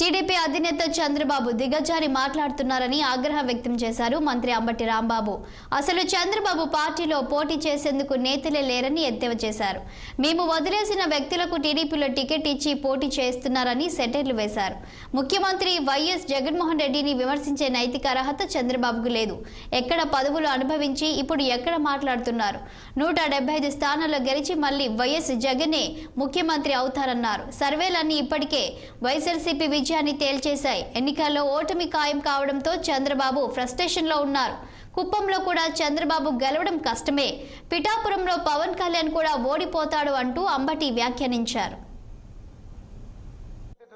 TDP అధినేత చంద్రబాబు దిగజారి మాట్లాడుతున్నారని ఆగ్రహం వ్యక్తం చేశారు మంత్రి అంబటి రాంబాబు. అసలు చంద్రబాబు పార్టీలో పోటీ చేసేందుకు నేతలే లేరని ఎద్దేవా చేశారు. మేము వదిలేసిన వ్యక్తులకు టీడీపీలో టికెట్ ఇచ్చి పోటీ చేస్తున్నారని సెటైర్లు వేశారు. ముఖ్యమంత్రి వైఎస్ జగన్మోహన్ రెడ్డిని విమర్శించే నైతిక అర్హత చంద్రబాబుకు లేదు. ఎక్కడ పదవులు అనుభవించి ఇప్పుడు ఎక్కడ మాట్లాడుతున్నారు. 175 స్థానాల్లో గెలిచి మళ్లీ వైఎస్ జగనే ముఖ్యమంత్రి అవుతారన్నారు. సర్వేలన్నీ ఇప్పటికే వైఎస్ఆర్సీపీ విజయాన్ని తేల్చేశాయి. ఎన్నికల్లో ఓటమి ఖాయం కావడంతో చంద్రబాబు ఫ్రస్ట్రేషన్లో ఉన్నారు. కుప్పంలో కూడా చంద్రబాబు గెలవడం కష్టమే. పిఠాపురంలో పవన్ కళ్యాణ్ కూడా ఓడిపోతాడు అంటూ అంబటి వ్యాఖ్యానించారు.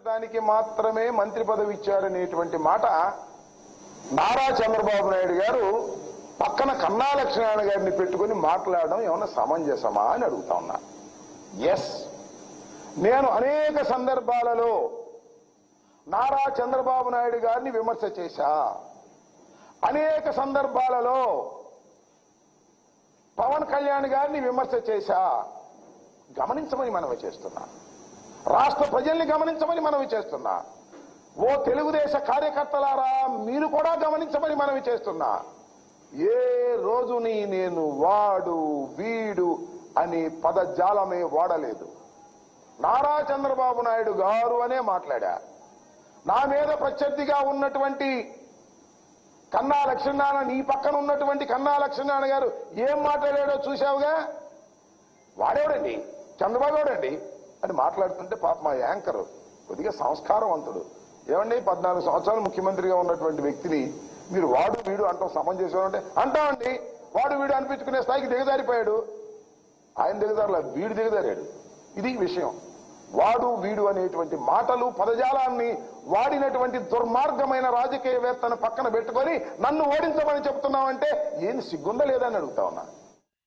దానికి మాత్రమే మంత్రి పదవి ఇచ్చారనేటువంటి మాట నారా చంద్రబాబు నాయుడు గారు పక్కన కన్నా లక్ష్మీనారాయణ గారిని పెట్టుకుని మాట్లాడడం ఏమన్నా సమంజసమా అని అడుగుతా ఉన్నా. ఎస్, నేను అనేక సందర్భాలలో నారా చంద్రబాబు నాయుడు గారిని విమర్శ చేశా. అనేక సందర్భాలలో పవన్ కళ్యాణ్ గారిని విమర్శ చేశా. గమనించమని మనవి చేస్తున్నా. రాష్ట్ర ప్రజల్ని గమనించమని మనవి చేస్తున్నా. ఓ తెలుగుదేశ కార్యకర్తలారా, మీరు కూడా గమనించమని మనవి చేస్తున్నా. ఏ రోజుని నేను వాడు వీడు అని పదజాలమే వాడలేదు. నారా చంద్రబాబు నాయుడు గారు అనే మాట్లాడా. నా మీద ప్రత్యర్థిగా ఉన్నటువంటి కన్నా లక్ష్మీనారాయణ, నీ పక్కన ఉన్నటువంటి కన్నా లక్ష్మీనారాయణ గారు ఏం మాట్లాడాడో చూశావుగా. వాడేవాడండి, చంద్రబాబు వాడండి అని మాట్లాడుతుంటే పాప మా యాంకర్ కొద్దిగా సంస్కారవంతుడు. ఏమండి, 14 సంవత్సరాలు ముఖ్యమంత్రిగా ఉన్నటువంటి వ్యక్తిని మీరు వాడు వీడు అంటాం సమంజసం అంటామండి. వాడు వీడు అనిపించుకునే స్థాయికి దిగజారిపోయాడు. ఆయన దిగజారులా, వీడు దిగజారాడు. ఇది విషయం. వాడు వీడు అనేటువంటి మాటలు, పదజాలాన్ని వాడినటువంటి దుర్మార్గమైన రాజకీయవేత్తను పక్కన పెట్టుకొని నన్ను ఓడించమని చెప్తున్నావంటే ఏం సిగ్గుందా లేదా అని అడుగుతా ఉన్నా.